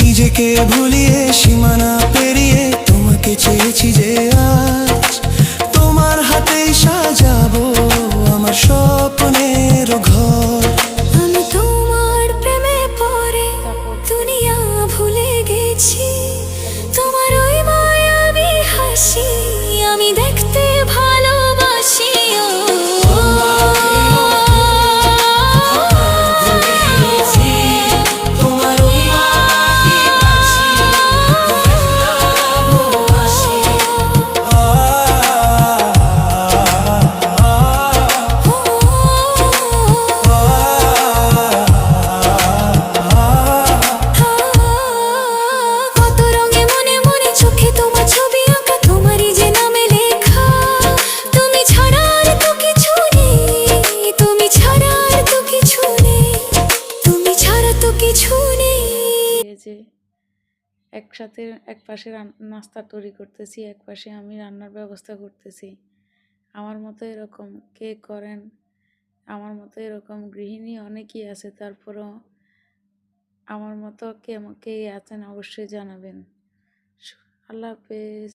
নিজেকে ভুলিয়ে সীমানা পেরিয়ে তোমাকে চেয়েছি যে আজ তোমার হাতেই সাজাবো আমার স্বপ্নের ঘর। আমি তোমার প্রেমে পড়ে দুনিয়া ভুলে গেছি, তোমার ওই মায়াবী হাসি আমি দেখতে ভালোবাসি। কত রঙে মনে মনে চোখে তোমার ছবি আঁকা, তোমারই যে নামে লেখা। তুমি ছাড়া আর তো কিছু নেই, তুমি ছাড়া আর তো কিছু নেই, তুমি ছাড়া তো কিছু নেই। এই যে একসাথে এক পাশে নাস্তা তৈরি করতেছি, এক পাশে আমি রান্নার ব্যবস্থা করতেছি। আমার মতো এরকম কে করেন? আমার মতো এরকম গৃহিণী অনেকেই আছে, তারপরও আমার মতো কে আছেন অবশ্যই জানাবেন। আল্লাহ হাফেজ।